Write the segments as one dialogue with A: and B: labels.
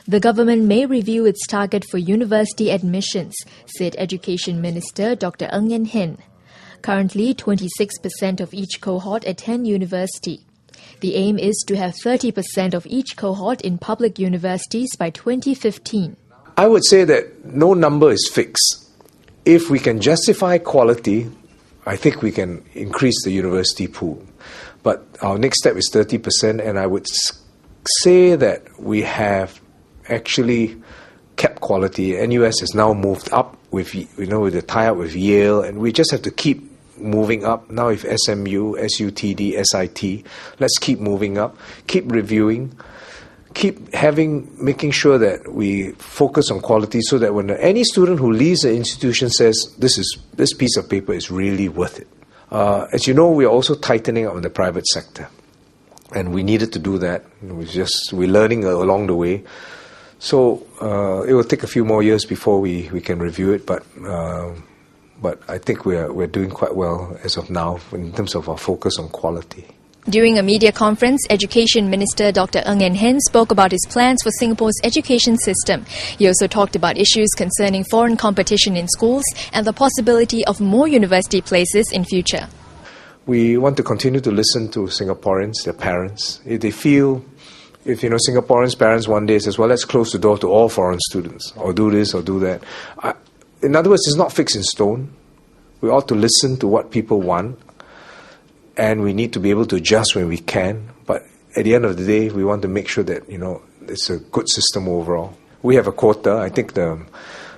A: The government may review its target for university admissions, said Education Minister Dr. Ng Yen Hin. Currently, 26% of each cohort attend university. The aim is to have 30% of each cohort in public universities by 2015.
B: I would say that no number is fixed. If we can justify quality, I think we can increase the university pool. But our next step is 30%, and I would say that we have actually kept quality. NUS has now moved up with the tie-up with Yale, and we just have to keep moving up. Now with SMU, SUTD, SIT, let's keep moving up, keep reviewing, making sure that we focus on quality so that when any student who leaves the institution says, this piece of paper is really worth it. As you know, we are also tightening up in the private sector, and we needed to do that. We're learning along the way. So it will take a few more years before we can review it, but I think we're doing quite well as of now in terms of our focus on quality.
A: During a media conference, Education Minister Dr. Ng Yen Hin spoke about his plans for Singapore's education system. He also talked about issues concerning foreign competition in schools and the possibility of more university places in future.
B: We want to continue to listen to Singaporeans, their parents. If Singaporeans' parents one day says, well, let's close the door to all foreign students, or do this or do that. In other words, it's not fixed in stone. We ought to listen to what people want, and we need to be able to adjust when we can. But at the end of the day, we want to make sure that, it's a good system overall. We have a quota. I think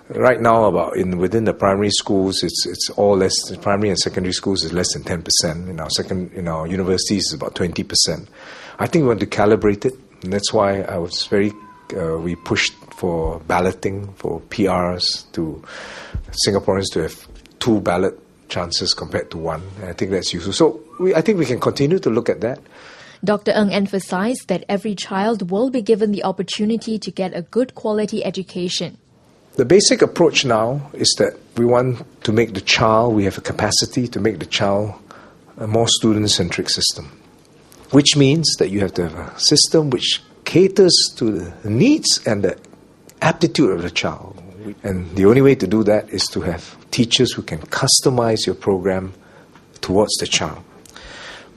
B: right now within the primary schools, it's all less. Primary and secondary schools is less than 10%. In our universities, it's about 20%. I think we want to calibrate it, and that's why we pushed for balloting for PRs to Singaporeans to have 2 ballot chances compared to 1. And I think that's useful. So I think we can continue to look at that.
A: Dr. Ng emphasized that every child will be given the opportunity to get a good quality education.
B: The basic approach now is that we want to make we have a capacity to make the child a more student-centric system, which means that you have to have a system which caters to the needs and the aptitude of the child. And the only way to do that is to have teachers who can customize your program towards the child.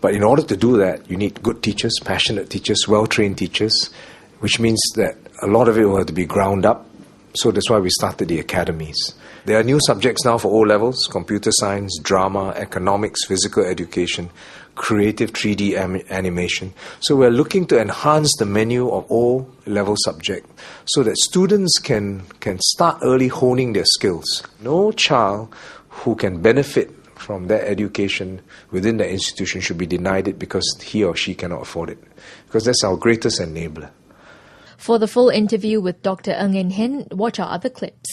B: But in order to do that, you need good teachers, passionate teachers, well-trained teachers, which means that a lot of it will have to be ground up. So that's why we started the academies. There are new subjects now for O-levels: computer science, drama, economics, physical education, creative 3D animation. So we're looking to enhance the menu of O-level subject so that students can start early honing their skills. No child who can benefit from their education within the institution should be denied it because he or she cannot afford it, because that's our greatest enabler.
A: For the full interview with Dr. Ng Yen Hin, watch our other clips.